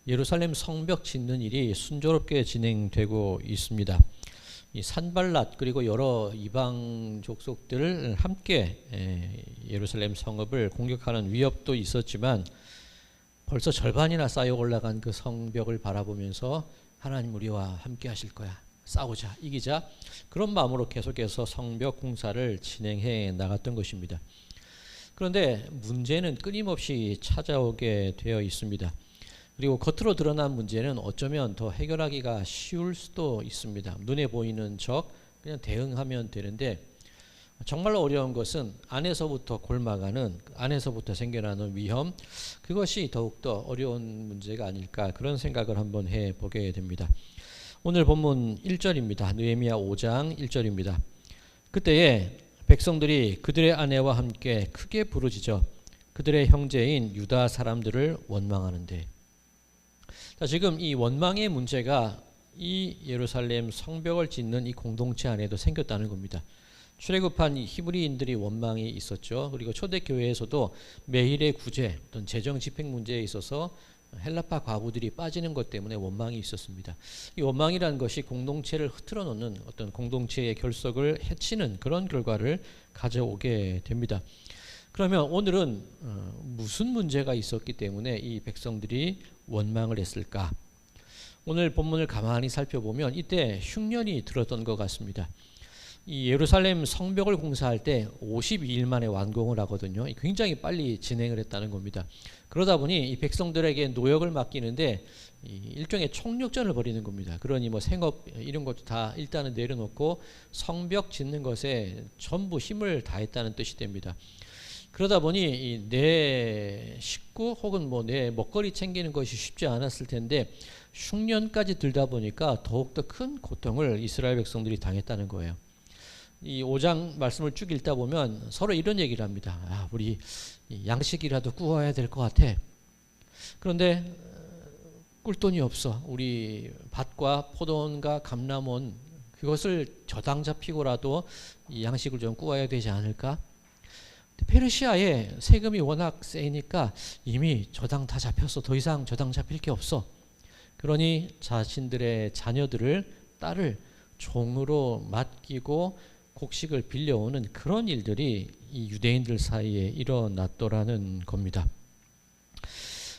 예루살렘 성벽 짓는 일이 순조롭게 진행되고 있습니다. 이 산발랏 그리고 여러 이방 족속들을 함께 예루살렘 성읍을 공격하는 위협도 있었지만 벌써 절반이나 쌓여 올라간 그 성벽을 바라보면서 하나님 우리와 함께 하실 거야. 싸우자, 이기자. 그런 마음으로 계속해서 성벽 공사를 진행해 나갔던 것입니다. 그런데 문제는 끊임없이 찾아오게 되어 있습니다. 그리고 겉으로 드러난 문제는 어쩌면 더 해결하기가 쉬울 수도 있습니다. 눈에 보이는 적 그냥 대응하면 되는데 정말로 어려운 것은 안에서부터 골마가는 안에서부터 생겨나는 위험, 그것이 더욱더 어려운 문제가 아닐까 그런 생각을 한번 해보게 됩니다. 오늘 본문 1절입니다. 느헤미야 5장 1절입니다. 그때에 백성들이 그들의 아내와 함께 크게 부르짖어 그들의 형제인 유다 사람들을 원망하는데, 자, 지금 이 원망의 문제가 이 예루살렘 성벽을 짓는 이 공동체 안에도 생겼다는 겁니다. 출애굽한 히브리인들이 원망이 있었죠. 그리고 초대교회에서도 매일의 구제, 어떤 재정 집행 문제에 있어서 헬라파 과부들이 빠지는 것 때문에 원망이 있었습니다. 이 원망이라는 것이 공동체를 흐트러 놓는 어떤 공동체의 결속을 해치는 그런 결과를 가져오게 됩니다. 그러면 오늘은 무슨 문제가 있었기 때문에 이 백성들이 원망을 했을까? 오늘 본문을 가만히 살펴보면 이때 흉년이 들었던 것 같습니다. 이 예루살렘 성벽을 공사할 때 52일 만에 완공을 하거든요. 굉장히 빨리 진행을 했다는 겁니다. 그러다 보니 이 백성들에게 노역을 맡기는데 일종의 총력전을 벌이는 겁니다. 그러니 뭐 생업 이런 것도 다 일단은 내려놓고 성벽 짓는 것에 전부 힘을 다했다는 뜻이 됩니다. 그러다 보니 내 식구 혹은 뭐 내 먹거리 챙기는 것이 쉽지 않았을 텐데 흉년까지 들다 보니까 더욱더 큰 고통을 이스라엘 백성들이 당했다는 거예요. 이 5장 말씀을 쭉 읽다 보면 서로 이런 얘기를 합니다. 우리 양식이라도 구워야 될 것 같아. 그런데 꿀돈이 없어. 우리 밭과 포도원과 감람원 그것을 저당 잡히고라도 이 양식을 좀 구워야 되지 않을까? 페르시아에 세금이 워낙 세니까 이미 저당 다 잡혔어. 더 이상 저당 잡힐 게 없어. 그러니 자신들의 자녀들을 딸을 종으로 맡기고 곡식을 빌려오는 그런 일들이 이 유대인들 사이에 일어났더라는 겁니다.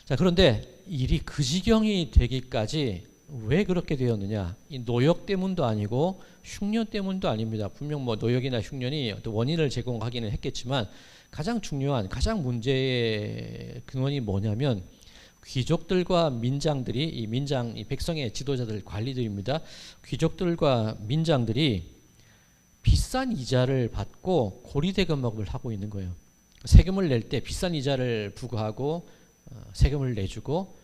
자, 그런데 일이 그 지경이 되기까지 왜 그렇게 되었느냐? 이 노역 때문도 아니고 흉년 때문도 아닙니다. 분명 뭐 노역이나 흉년이 어떤 원인을 제공하기는 했겠지만 가장 중요한 가장 문제의 근원이 뭐냐면 귀족들과 민장들이 이 민장 이 백성의 지도자들 관리들입니다. 귀족들과 민장들이 비싼 이자를 받고 고리대금업을 하고 있는 거예요. 세금을 낼 때 비싼 이자를 부과하고 세금을 내주고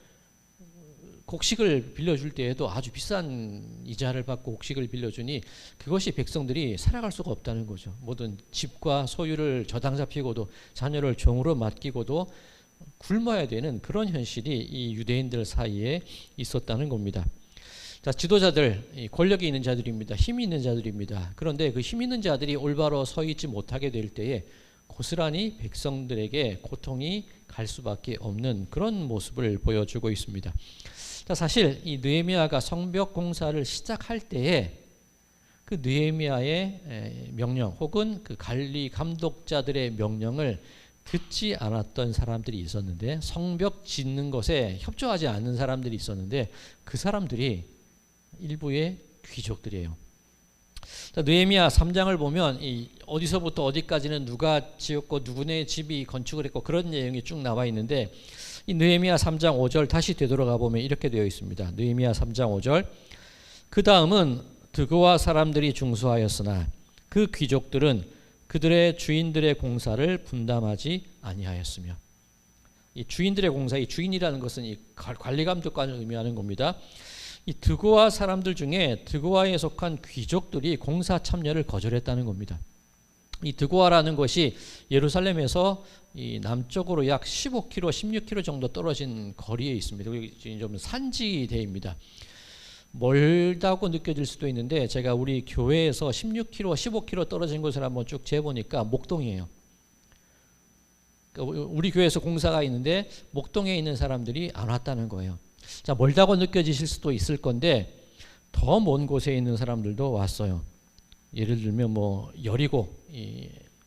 곡식을 빌려줄 때에도 아주 비싼 이자를 받고 곡식을 빌려주니 그것이 백성들이 살아갈 수가 없다는 거죠. 모든 집과 소유를 저당 잡히고도 자녀를 종으로 맡기고도 굶어야 되는 그런 현실이 이 유대인들 사이에 있었다는 겁니다. 자, 지도자들, 권력이 있는 자들입니다. 힘이 있는 자들입니다. 그런데 그 힘 있는 자들이 올바로 서 있지 못하게 될 때에 고스란히 백성들에게 고통이 갈 수밖에 없는 그런 모습을 보여주고 있습니다. 자, 사실 이 느헤미야가 성벽 공사를 시작할 때에 그 느헤미야의 명령 혹은 그 관리 감독자들의 명령을 듣지 않았던 사람들이 있었는데 성벽 짓는 것에 협조하지 않는 사람들이 있었는데 그 사람들이 일부의 귀족들이에요. 자, 느헤미야 3장을 보면 이 어디서부터 어디까지는 누가 지었고 누구네 집이 건축을 했고 그런 내용이 쭉 나와 있는데 이 느헤미야 3장 5절 다시 되돌아가 보면 이렇게 되어 있습니다. 느헤미야 3장 5절 그 다음은 드고아 사람들이 중수하였으나 그 귀족들은 그들의 주인들의 공사를 분담하지 아니하였으며, 이 주인들의 공사, 이 주인이라는 것은 이 관리 감독관을 의미하는 겁니다. 이 드고아 사람들 중에 드고아에 속한 귀족들이 공사 참여를 거절했다는 겁니다. 이 드고아라는 것이 예루살렘에서 이 남쪽으로 약 15km, 16km 정도 떨어진 거리에 있습니다. 좀 산지대입니다. 멀다고 느껴질 수도 있는데 제가 우리 교회에서 16km, 15km 떨어진 곳을 한번 쭉 재보니까 목동이에요. 우리 교회에서 공사가 있는데 목동에 있는 사람들이 안 왔다는 거예요. 자, 멀다고 느껴지실 수도 있을 건데 더 먼 곳에 있는 사람들도 왔어요. 예를 들면 뭐 여리고,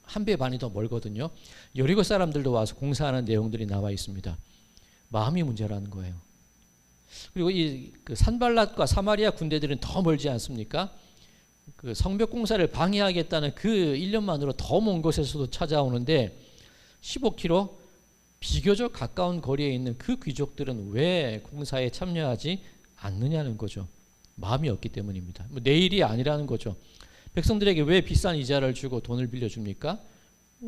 한 배 반이 더 멀거든요. 여리고 사람들도 와서 공사하는 내용들이 나와 있습니다. 마음이 문제라는 거예요. 그리고 그 산발랏과 사마리아 군대들은 더 멀지 않습니까? 그 성벽 공사를 방해하겠다는 그 1년만으로 더 먼 곳에서도 찾아오는데 15km 비교적 가까운 거리에 있는 그 귀족들은 왜 공사에 참여하지 않느냐는 거죠. 마음이 없기 때문입니다. 뭐 내 일이 아니라는 거죠. 백성들에게 왜 비싼 이자를 주고 돈을 빌려줍니까?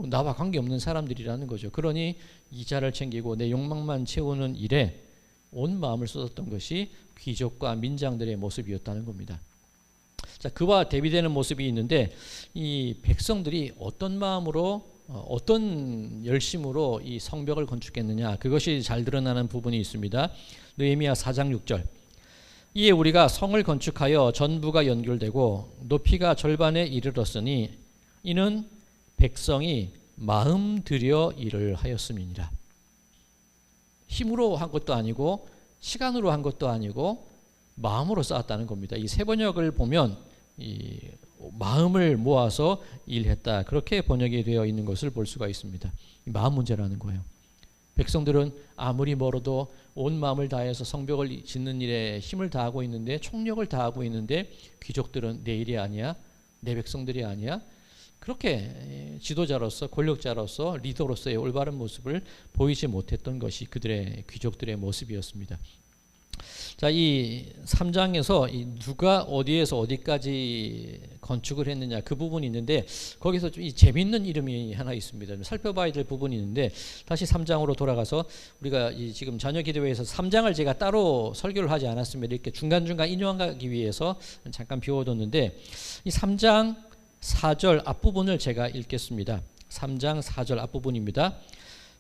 나와 관계없는 사람들이라는 거죠. 그러니 이자를 챙기고 내 욕망만 채우는 일에 온 마음을 쏟았던 것이 귀족과 민장들의 모습이었다는 겁니다. 자, 그와 대비되는 모습이 있는데 이 백성들이 어떤 마음으로 어떤 열심으로 이 성벽을 건축했느냐, 그것이 잘 드러나는 부분이 있습니다. 느헤미야 4장 6절. 이에 우리가 성을 건축하여 전부가 연결되고 높이가 절반에 이르렀으니 이는 백성이 마음 들여 일을 하였음이니라. 힘으로 한 것도 아니고 시간으로 한 것도 아니고 마음으로 쌓았다는 겁니다. 이 세 번역을 보면 이 마음을 모아서 일했다, 그렇게 번역이 되어 있는 것을 볼 수가 있습니다. 마음 문제라는 거예요. 백성들은 아무리 멀어도 온 마음을 다해서 성벽을 짓는 일에 힘을 다하고 있는데, 총력을 다하고 있는데, 귀족들은 내 일이 아니야, 내 백성들이 아니야, 그렇게 지도자로서, 권력자로서, 리더로서의 올바른 모습을 보이지 못했던 것이 그들의, 귀족들의 모습이었습니다. 자, 이 3장에서 누가 어디에서 어디까지 건축을 했느냐, 그 부분이 있는데 거기서 좀 재미있는 이름이 하나 있습니다. 좀 살펴봐야 될 부분이 있는데, 다시 3장으로 돌아가서 우리가 지금 자녀 기도회에서 3장을 제가 따로 설교를 하지 않았습니다. 이렇게 중간중간 인용하기 위해서 잠깐 비워뒀는데, 이 3장 4절 앞부분을 제가 읽겠습니다. 3장 4절 앞부분입니다.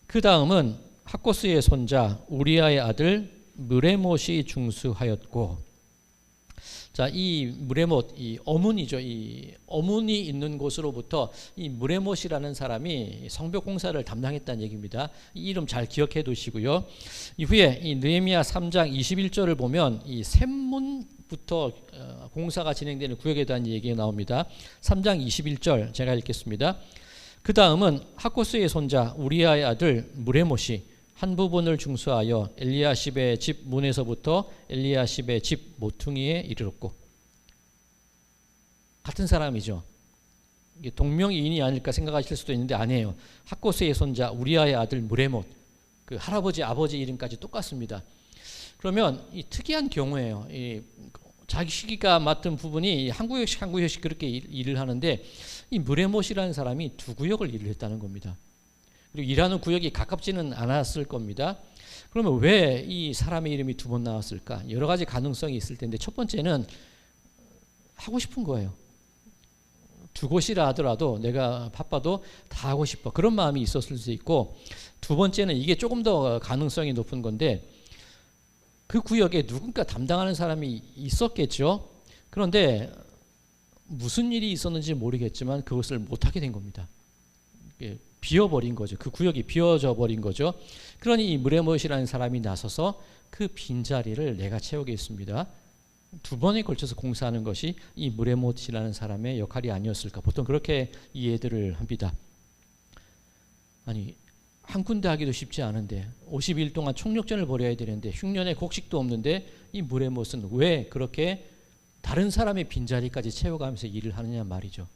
그 다음은 학고스의 손자 우리아의 아들 무레못이 중수하였고, 자, 이 무레못, 이 어문이죠. 이 어문이 있는 곳으로부터 이 무레못이라는 사람이 성벽 공사를 담당했다는 얘기입니다. 이 이름 잘 기억해 두시고요. 이후에 이 느헤미야 3장 21절을 보면 이 샘문부터 공사가 진행되는 구역에 대한 얘기가 나옵니다. 3장 21절 제가 읽겠습니다. 그 다음은 학고스의 손자 우리아의 아들 무레못이 한 부분을 중수하여 엘리야십의 집 문에서부터 엘리야십의 집 모퉁이에 이르렀고. 같은 사람이죠. 이게 동명이인이 아닐까 생각하실 수도 있는데 아니에요. 학고스의 손자 우리아의 아들 무레못, 그 할아버지 아버지 이름까지 똑같습니다. 그러면 이 특이한 경우예요. 이 자기가 맡은 부분이 한 구역씩 그렇게 일을 하는데, 이 무레못이라는 사람이 두 구역을 일을 했다는 겁니다. 그리고 일하는 구역이 가깝지는 않았을 겁니다. 그러면 왜 이 사람의 이름이 두 번 나왔을까? 여러 가지 가능성이 있을 텐데, 첫 번째는 하고 싶은 거예요. 두 곳이라 하더라도 내가 바빠도 다 하고 싶어, 그런 마음이 있었을 수 있고, 두 번째는 이게 조금 더 가능성이 높은 건데, 그 구역에 누군가 담당하는 사람이 있었겠죠. 그런데 무슨 일이 있었는지 모르겠지만 그것을 못하게 된 겁니다. 비어버린 거죠. 그 구역이 비어져 버린 거죠. 그러니 이 무레못이라는 사람이 나서서 그 빈자리를 내가 채우겠습니다. 두 번에 걸쳐서 공사하는 것이 이 무레못이라는 사람의 역할이 아니었을까. 보통 그렇게 이해들을 합니다. 아니, 한 군데 하기도 쉽지 않은데 50일 동안 총력전을 벌여야 되는데 흉년에 곡식도 없는데 이 무레못은 왜 그렇게 다른 사람의 빈자리까지 채워가면서 일을 하느냐 말이죠.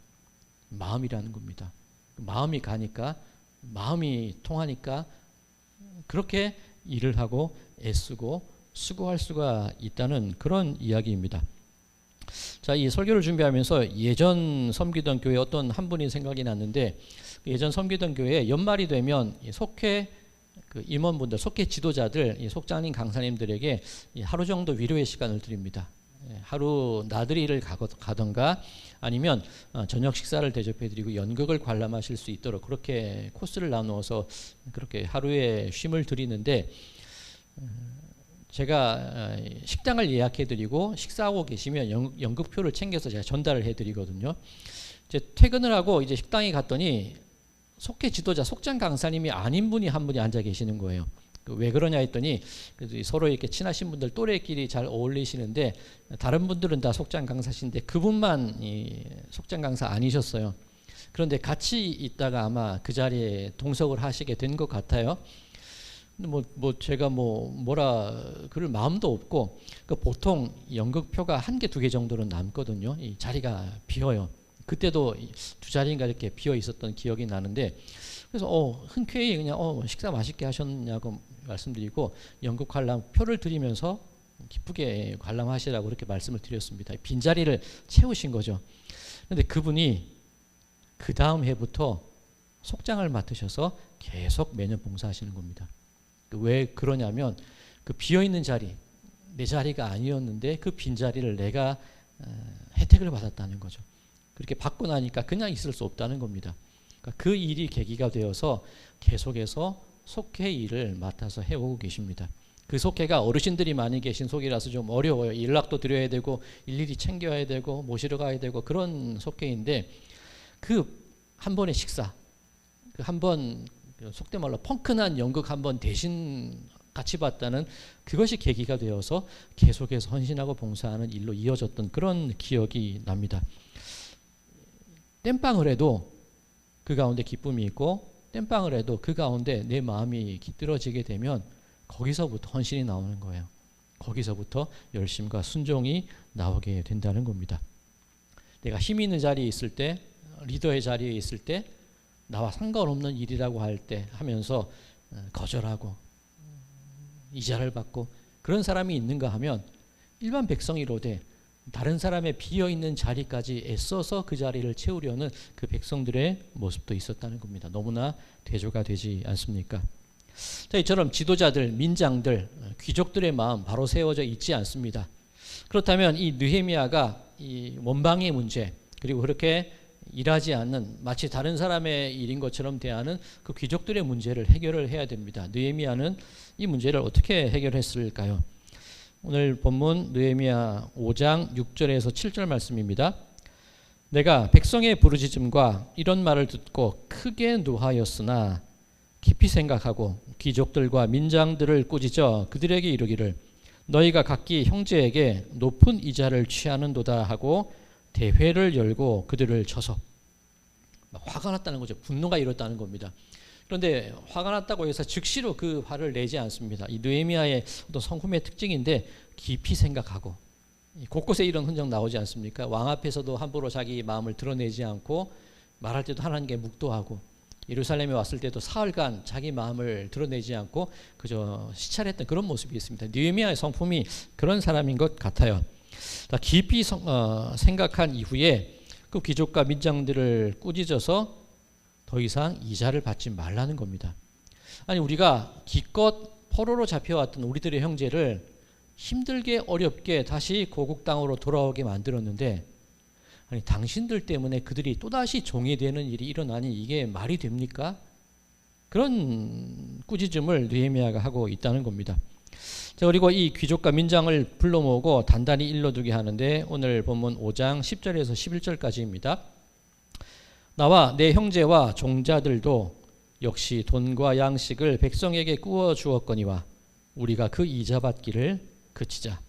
마음이라는 겁니다. 마음이 가니까, 마음이 통하니까 그렇게 일을 하고 애쓰고 수고할 수가 있다는 그런 이야기입니다. 자, 이 설교를 준비하면서 예전 섬기던 교회 어떤 한 분이 생각이 났는데, 예전 섬기던 교회에 연말이 되면 속회 그 임원분들, 속회 지도자들, 속장님 강사님들에게 하루 정도 위로의 시간을 드립니다. 하루 나들이를 가던가 아니면 저녁 식사를 대접해드리고 연극을 관람하실 수 있도록 그렇게 코스를 나누어서 그렇게 하루에 쉼을 드리는데, 제가 식당을 예약해드리고 식사하고 계시면 연극표를 챙겨서 제가 전달을 해드리거든요. 이제 퇴근을 하고 이제 식당에 갔더니 속회 지도자, 속장 강사님이 아닌 분이 한 분이 앉아 계시는 거예요. 왜 그러냐 했더니 그래도 서로 이렇게 친하신 분들 또래끼리 잘 어울리시는데 다른 분들은 다 속장 강사신데 그분만 이 속장 강사 아니셨어요. 그런데 같이 있다가 아마 그 자리에 동석을 하시게 된 것 같아요. 뭐 제가 뭐라 그럴 마음도 없고 보통 연극표가 1개, 2개 정도는 남거든요. 이 자리가 비어요. 그때도 2자리인가 이렇게 비어 있었던 기억이 나는데 그래서 흔쾌히 그냥 식사 맛있게 하셨냐고 말씀드리고 연극 관람 표를 드리면서 기쁘게 관람하시라고 그렇게 말씀을 드렸습니다. 빈자리를 채우신 거죠. 그런데 그분이 그 다음 해부터 속장을 맡으셔서 계속 매년 봉사하시는 겁니다. 왜 그러냐면 그 비어있는 자리, 내 자리가 아니었는데 그 빈자리를 내가 혜택을 받았다는 거죠. 그렇게 받고 나니까 그냥 있을 수 없다는 겁니다. 그러니까 그 일이 계기가 되어서 계속해서 속회 일을 맡아서 해오고 계십니다. 그 속회가 어르신들이 많이 계신 속이라서 좀 어려워요. 연락도 드려야 되고 일일이 챙겨야 되고 모시러 가야 되고 그런 속회인데 그 한 번의 식사, 그 한 번 속된 말로 펑크난 연극 한 번 대신 같이 봤다는 그것이 계기가 되어서 계속해서 헌신하고 봉사하는 일로 이어졌던 그런 기억이 납니다. 땜빵을 해도 그 가운데 기쁨이 있고 땜빵을 해도 그 가운데 내 마음이 깃들어지게 되면 거기서부터 헌신이 나오는 거예요. 거기서부터 열심과 순종이 나오게 된다는 겁니다. 내가 힘 있는 자리에 있을 때 리더의 자리에 있을 때 나와 상관없는 일이라고 할 때 하면서 거절하고 이자를 받고 그런 사람이 있는가 하면 일반 백성이로되 다른 사람의 비어있는 자리까지 애써서 그 자리를 채우려는 그 백성들의 모습도 있었다는 겁니다. 너무나 대조가 되지 않습니까? 자, 이처럼 지도자들, 민장들, 귀족들의 마음 바로 세워져 있지 않습니다. 그렇다면 이 느헤미야가 이 원방의 문제 그리고 그렇게 일하지 않는 마치 다른 사람의 일인 것처럼 대하는 그 귀족들의 문제를 해결을 해야 됩니다. 느헤미야는 이 문제를 어떻게 해결했을까요? 오늘 본문 느헤미야 5장 6절에서 7절 말씀입니다. 내가 백성의 부르짖음과 이런 말을 듣고 크게 노하였으나 깊이 생각하고 귀족들과 민장들을 꾸짖어 그들에게 이르기를 너희가 각기 형제에게 높은 이자를 취하는도다 하고 대회를 열고 그들을 쳐서 화가 났다는 거죠. 분노가 일었다는 겁니다. 그런데 화가 났다고 해서 즉시로 그 화를 내지 않습니다. 이 느헤미야의 어떤 성품의 특징인데 깊이 생각하고 곳곳에 이런 흔적 나오지 않습니까? 왕 앞에서도 함부로 자기 마음을 드러내지 않고 말할 때도 하나님께 묵도하고 예루살렘에 왔을 때도 사흘간 자기 마음을 드러내지 않고 그저 시찰했던 그런 모습이 있습니다. 느헤미야의 성품이 그런 사람인 것 같아요. 깊이 생각한 이후에 그 귀족과 민장들을 꾸짖어서 더 이상 이자를 받지 말라는 겁니다. 아니 우리가 기껏 포로로 잡혀왔던 우리들의 형제를 힘들게 어렵게 다시 고국 땅으로 돌아오게 만들었는데 아니 당신들 때문에 그들이 또다시 종이 되는 일이 일어나니 이게 말이 됩니까? 그런 꾸짖음을 느헤미야가 하고 있다는 겁니다. 자, 그리고 이 귀족과 민장을 불러 모으고 단단히 일러두게 하는데 오늘 본문 5장 10절에서 11절까지입니다. 나와 내 형제와 종자들도 역시 돈과 양식을 백성에게 꾸어 주었거니와 우리가 그 이자 받기를 그치자.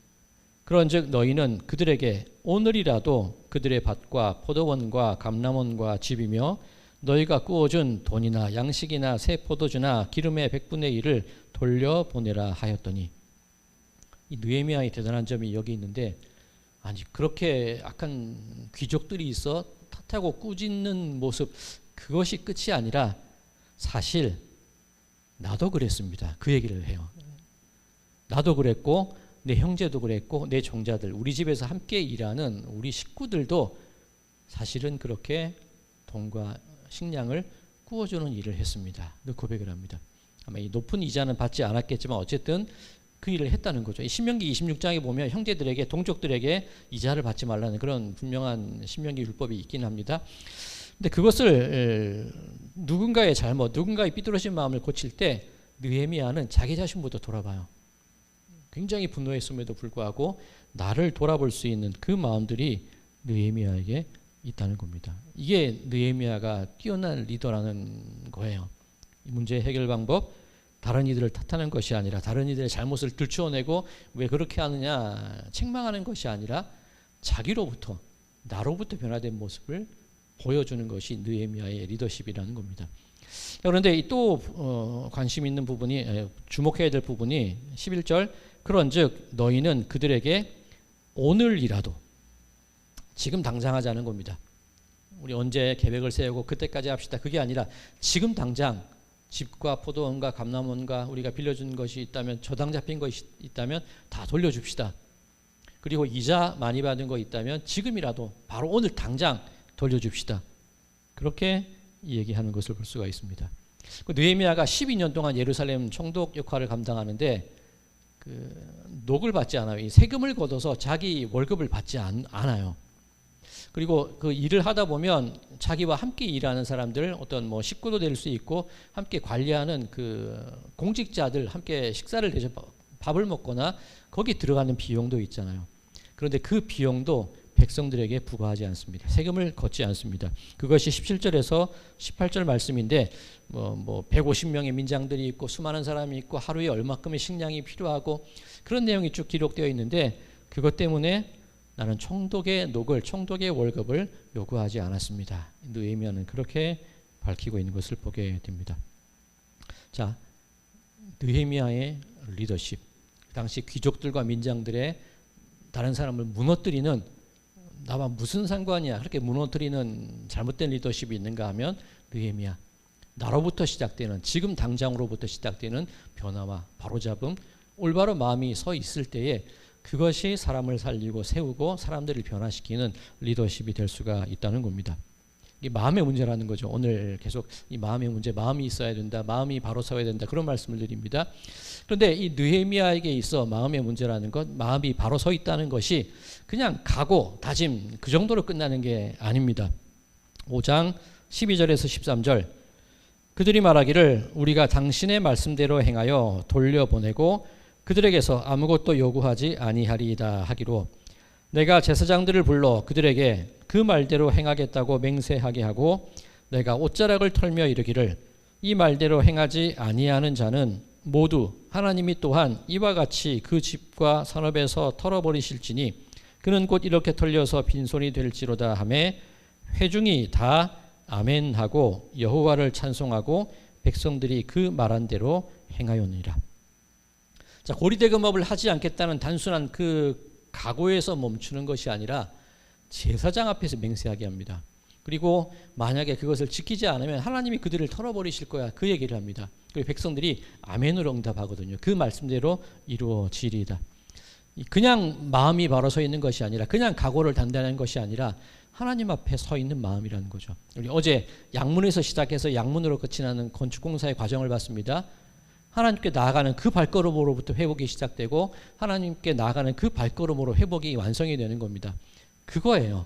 그런즉 너희는 그들에게 오늘이라도 그들의 밭과 포도원과 감람원과 집이며 너희가 꾸어준 돈이나 양식이나 새 포도주나 기름의 100분의 1을 돌려보내라 하였더니 이 느헤미야의 대단한 점이 여기 있는데 아니 그렇게 악한 귀족들이 있어 탓하고 꾸짖는 모습 그것이 끝이 아니라 사실 나도 그랬습니다. 그 얘기를 해요. 나도 그랬고 내 형제도 그랬고 내 종자들 우리 집에서 함께 일하는 우리 식구들도 사실은 그렇게 돈과 식량을 구워주는 일을 했습니다. 그 고백을 합니다. 아마 이 높은 이자는 받지 않았겠지만 어쨌든 그 일을 했다는 거죠. 신명기 26장에 보면 형제들에게 동족들에게 이자를 받지 말라는 그런 분명한 신명기 율법이 있긴 합니다. 근데 그것을 누군가의 잘못, 누군가의 삐뚤어진 마음을 고칠 때 느헤미야는 자기 자신부터 돌아봐요. 굉장히 분노했음에도 불구하고 나를 돌아볼 수 있는 그 마음들이 느헤미야에게 있다는 겁니다. 이게 느헤미야가 뛰어난 리더라는 거예요. 이 문제의 해결 방법 다른 이들을 탓하는 것이 아니라 다른 이들의 잘못을 들추어내고 왜 그렇게 하느냐 책망하는 것이 아니라 자기로부터 나로부터 변화된 모습을 보여주는 것이 느헤미야의 리더십이라는 겁니다. 그런데 또 관심 있는 부분이 주목해야 될 부분이 11절 그런즉 너희는 그들에게 오늘이라도 지금 당장 하자는 겁니다. 우리 언제 계획을 세우고 그때까지 합시다. 그게 아니라 지금 당장 집과 포도원과 감람원과 우리가 빌려준 것이 있다면 저당 잡힌 것이 있다면 다 돌려줍시다. 그리고 이자 많이 받은 거 있다면 지금이라도 바로 오늘 당장 돌려줍시다. 그렇게 얘기하는 것을 볼 수가 있습니다. 느헤미야가 12년 동안 예루살렘 총독 역할을 감당하는데 녹을 받지 않아요. 이 세금을 걷어서 자기 월급을 받지 않아요. 그리고 그 일을 하다 보면 자기와 함께 일하는 사람들 어떤 뭐 식구도 될 수 있고 함께 관리하는 그 공직자들 함께 식사를 대접 밥을 먹거나 거기 들어가는 비용도 있잖아요. 그런데 그 비용도 백성들에게 부과하지 않습니다. 세금을 걷지 않습니다. 그것이 17절에서 18절 말씀인데 뭐 150명의 민장들이 있고 수많은 사람이 있고 하루에 얼마큼의 식량이 필요하고 그런 내용이 쭉 기록되어 있는데 그것 때문에 나는 총독의 녹을 총독의 월급을 요구하지 않았습니다. 느헤미야는 그렇게 밝히고 있는 것을 보게 됩니다. 자, 느헤미야의 리더십. 당시 귀족들과 민장들의 다른 사람을 무너뜨리는 나와 무슨 상관이야 그렇게 무너뜨리는 잘못된 리더십이 있는가 하면 느헤미야 나로부터 시작되는 지금 당장으로부터 시작되는 변화와 바로잡음 올바로 마음이 서 있을 때에 그것이 사람을 살리고 세우고 사람들을 변화시키는 리더십이 될 수가 있다는 겁니다. 이게 마음의 문제라는 거죠. 오늘 계속 이 마음의 문제, 마음이 있어야 된다, 마음이 바로 서야 된다 그런 말씀을 드립니다. 그런데 이 느헤미야에게 있어 마음의 문제라는 것, 마음이 바로 서 있다는 것이 그냥 각오, 다짐 그 정도로 끝나는 게 아닙니다. 5장 12절에서 13절 그들이 말하기를 우리가 당신의 말씀대로 행하여 돌려보내고 그들에게서 아무것도 요구하지 아니하리이다 하기로 내가 제사장들을 불러 그들에게 그 말대로 행하겠다고 맹세하게 하고 내가 옷자락을 털며 이르기를 이 말대로 행하지 아니하는 자는 모두 하나님이 또한 이와 같이 그 집과 산업에서 털어버리실지니 그는 곧 이렇게 털려서 빈손이 될지로다 하매 회중이 다 아멘하고 여호와를 찬송하고 백성들이 그 말한 대로 행하였느니라. 자, 고리대금업을 하지 않겠다는 단순한 그 각오에서 멈추는 것이 아니라 제사장 앞에서 맹세하게 합니다. 그리고 만약에 그것을 지키지 않으면 하나님이 그들을 털어버리실 거야 그 얘기를 합니다. 그리고 백성들이 아멘으로 응답하거든요. 그 말씀대로 이루어지리이다. 그냥 마음이 바로 서 있는 것이 아니라 그냥 각오를 단단한 것이 아니라 하나님 앞에 서 있는 마음이라는 거죠. 우리 어제 양문에서 시작해서 양문으로 끝이 나는 건축공사의 과정을 봤습니다. 하나님께 나아가는 그 발걸음으로부터 회복이 시작되고 하나님께 나아가는 그 발걸음으로 회복이 완성이 되는 겁니다. 그거예요.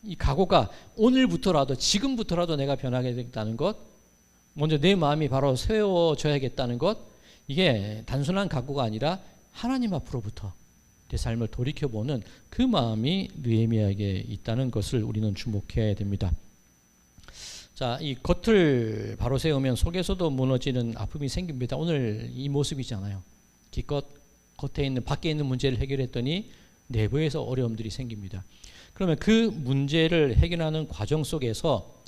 이 각오가 오늘부터라도 지금부터라도 내가 변하겠다는 것, 먼저 내 마음이 바로 세워져야겠다는 것, 이게 단순한 각오가 아니라 하나님 앞으로부터 내 삶을 돌이켜보는 그 마음이 느헤미야에게 있다는 것을 우리는 주목해야 됩니다. 자, 이 겉을 바로 세우면 속에서도 무너지는 아픔이 생깁니다. 오늘 이 모습이잖아요. 기껏 겉에 있는 밖에 있는 문제를 해결했더니 내부에서 어려움들이 생깁니다. 그러면 그 문제를 해결하는 과정 속에서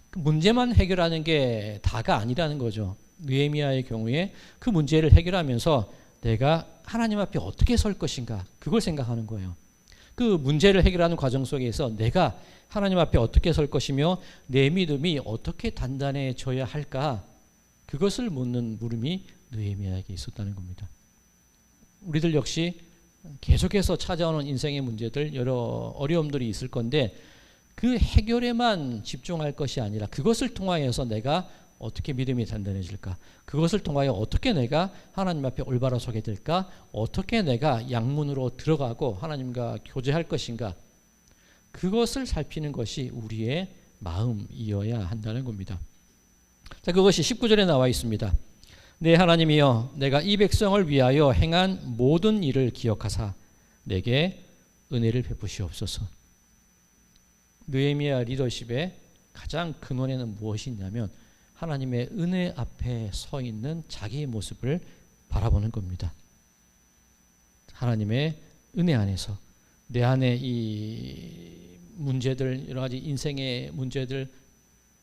그 문제만 해결하는 게 다가 아니라는 거죠. 느헤미야의 경우에 그 문제를 해결하면서 내가 하나님 앞에 어떻게 설 것인가 그걸 생각하는 거예요. 그 문제를 해결하는 과정 속에서 내가 하나님 앞에 어떻게 설 것이며 내 믿음이 어떻게 단단해져야 할까 그것을 묻는 물음이 느헤미야에게 있었다는 겁니다. 우리들 역시 계속해서 찾아오는 인생의 문제들 여러 어려움들이 있을 건데 그 해결에만 집중할 것이 아니라 그것을 통하여서 내가 어떻게 믿음이 단단해질까? 그것을 통하여 어떻게 내가 하나님 앞에 올바로 서게 될까? 어떻게 내가 양문으로 들어가고 하나님과 교제할 것인가? 그것을 살피는 것이 우리의 마음이어야 한다는 겁니다. 자, 그것이 19절에 나와 있습니다. 내 하나님이여 내가 이 백성을 위하여 행한 모든 일을 기억하사 내게 은혜를 베푸시옵소서. 느헤미야 리더십의 가장 근원에는 무엇이 있냐면 하나님의 은혜 앞에 서 있는 자기의 모습을 바라보는 겁니다. 하나님의 은혜 안에서 내 안에 이 문제들, 여러 가지 인생의 문제들,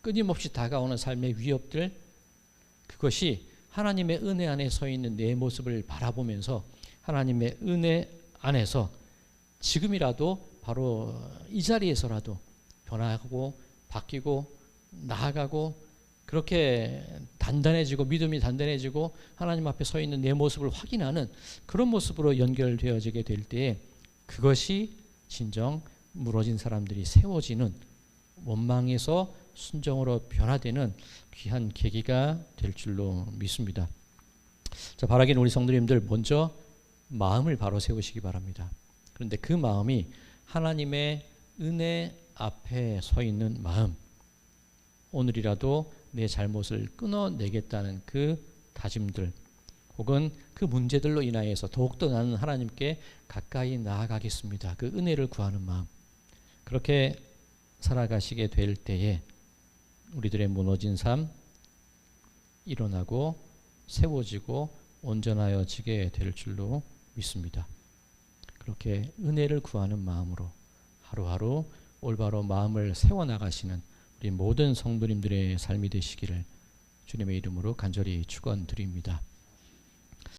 끊임없이 다가오는 삶의 위협들, 그것이 하나님의 은혜 안에 서 있는 내 모습을 바라보면서 하나님의 은혜 안에서 지금이라도 바로 이 자리에서라도 변화하고 바뀌고 나아가고 그렇게 단단해지고 믿음이 단단해지고 하나님 앞에 서 있는 내 모습을 확인하는 그런 모습으로 연결되어지게 될 때에 그것이 진정 무너진 사람들이 세워지는 원망에서 순정으로 변화되는 귀한 계기가 될 줄로 믿습니다. 자, 바라기는 우리 성도님들 먼저 마음을 바로 세우시기 바랍니다. 그런데 그 마음이 하나님의 은혜 앞에 서 있는 마음, 오늘이라도 내 잘못을 끊어내겠다는 그 다짐들, 혹은 그 문제들로 인하여서 더욱더 나는 하나님께 가까이 나아가겠습니다. 그 은혜를 구하는 마음, 그렇게 살아가시게 될 때에 우리들의 무너진 삶 일어나고 세워지고 온전하여지게 될 줄로 믿습니다. 그렇게 은혜를 구하는 마음으로 하루하루 올바로 마음을 세워나가시는 우리 모든 성도님들의 삶이 되시기를 주님의 이름으로 간절히 축원드립니다.